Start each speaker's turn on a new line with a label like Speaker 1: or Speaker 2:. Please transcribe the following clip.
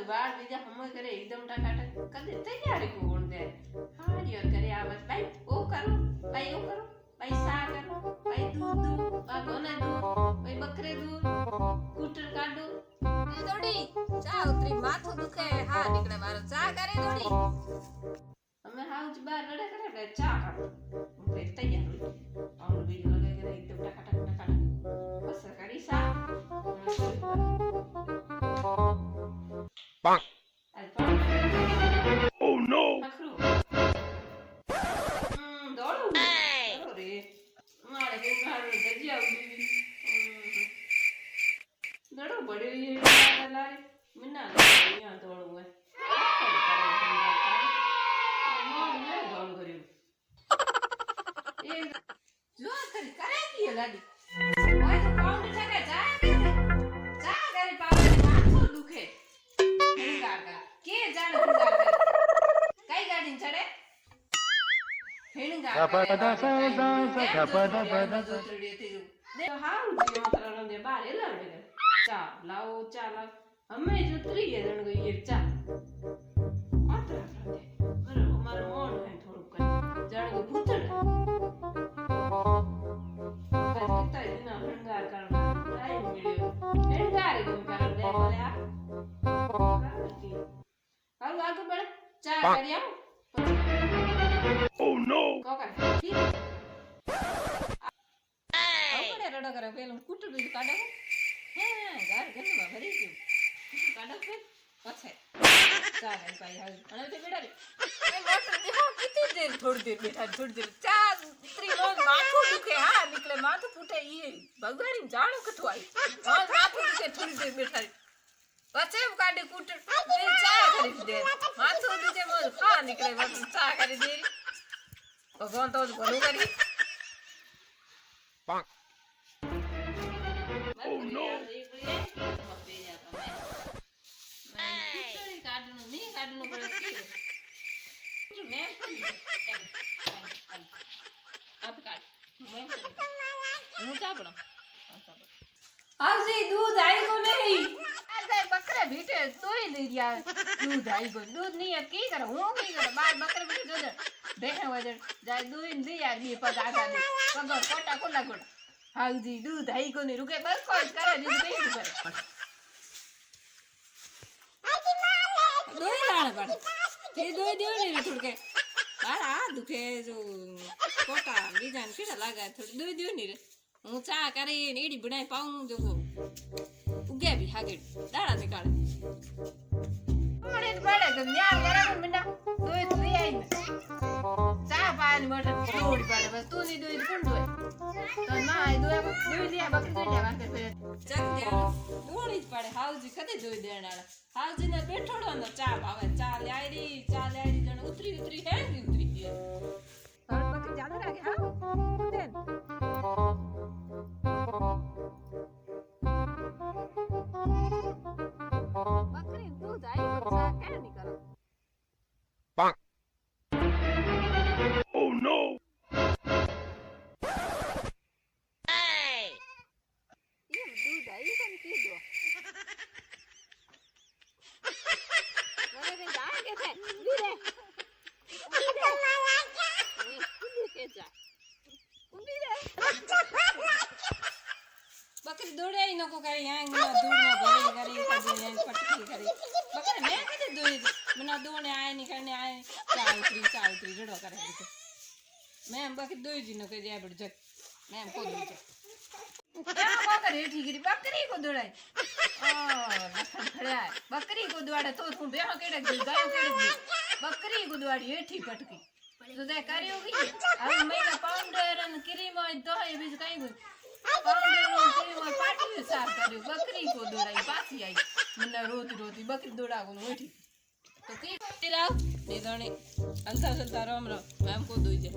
Speaker 1: बार बीजा हम करे एकदम टकाटक कदे तैयारी को होण दे हारियर करे आवत भाई ओ करो भाई सा करो भाई दूध आ गोने दूध भाई बकरे दूध कूटर काढो ए दોડી ચા ઉતરી માથું દુખે હા નીકળે મારો ચા કરે દોડી અમે હાઉસ બાર રડે કરે ચા કાઢો હું તૈયાર હોય और बीजो लगे करे एकदम टकाटक बस करी सा
Speaker 2: Bonk. Oh no!
Speaker 1: दौड़ो रे मारे के मारो दजिया उड़ी दौड़ो बड़े ये लारे मिना यहां दौड़ो है दौड़ करियो ए जो करे की गाड़ी ओए तो पाउंड ठके जा करे पाउंड माथो दुखे हेणगागा के जाने हेणगागा कई गाड़ी चढ़े हेणगागा
Speaker 2: गपदा सा गपदा बदा
Speaker 1: दे हाउ जो तरनो दे बार एला दे चा लाओ हमें जो त्रि जण गई ये चा आतरा दे अरे हमार मोन है थोड़ो कर जण को भूतड़ कितना दिन हेणगार करना टाइम मिलियो हेणगार को कर दे बोले आ हाउ आगे बढ़ चा करिया
Speaker 2: Oh no!
Speaker 1: को कर ठीक આપણે રડો કરે પેલું કૂટું બીજું કાઢો હે ઘર ઘરમાં ભરી ગયું કાઢો કે પછી ચાલે ભાઈ હાલ અને તે બેડા રે એ મોટર દેખો કેટલી દેર થોડી દેર બેઠા થોડી દેર ચા ઉતરી રોજ માથું દુખે હા નીકળે માથું ફૂટે ઈ ભગવારી જાણું કઠું આવી હા માથું દુખે થોડી દેર બેઠા પછી કાઢી કૂટર ચા કરી દે માથું દુખે મોજ ખા નીકળે બસ ચા કરી દે ભગવાન તો ભલું કરી
Speaker 2: Bonk. Oh no!
Speaker 1: दूध आई को नहीं बकरे भीटे तोई दे दिया दूध आई को दूध नहीं है की करे हूं की करे बार बकरे भीटे दूध देखे वजन जाय दूध दे यार ये पगा का दे पगा कोटा कोला कोटा हाउ जी दूध आई को नहीं रुके बस कोई करे दूध नहीं करे दोई लाण पड़ ते दोई देव नहीं थोड़के बार आ दुखे जो कोटा बीजान केड़ा लागा थोड़ी दोई देव नहीं रे હું ચા કરી ને એડી બનાઈ પાઉં જો ઉગે બી હાગે દાડા નીકાળે પડે તો ન્યા કરે મિના દોઈ લઈ આઈ ને ચા પાણી મોટર છોડી પડે બસ તું ની દોઈ કોણ દોઈ તો ના આ દોઈ લે બકરી દોઈ લે વાકે ફેર ચક દે દોડી જ પડે હાઉજી કદે દોઈ દેણાળા હાઉજી ને બેઠોડો ને ચા ભાવે ચા લે આઈ જણ ઉતરી હે ઉતરી ગઈ હવે બકરી જાડો લાગે હા દેન बकरी दूध आई बच्चा क्या नहीं करो
Speaker 2: Bonk. Oh no!
Speaker 1: ये दूध आई कौन की दो अरे जाए के थे धीरे के जा धीरे बकरी दौड़े ही नको करी हैंग ना दूर में भरे करी कभी हैंग पटकी करी बकरी मैं कदे दोई मना दोने आए नहीं करने आए चाल उतरी रड़ो करे तो मैं बकरी दोई जी नको जाए बड़ जग मैं को दोई क्या को करे ठीक री बकरी को दौड़ाई ओ लखन खड़ा है बकरी को दौड़े तो तू बेहा केड़े गई गाय केड़े गई बकरी को दौड़ी एठी पटकी तो दे करी होगी अब महीना पाउंडर न क्रीम और दही बीज कई गई पार्टी साफ करियो बकरी को दौड़ाई पासी आई मना रोती बकरी दौड़ा को बैठी तो की राव ने दणे अलता चलता राम राम मैम को दोई जे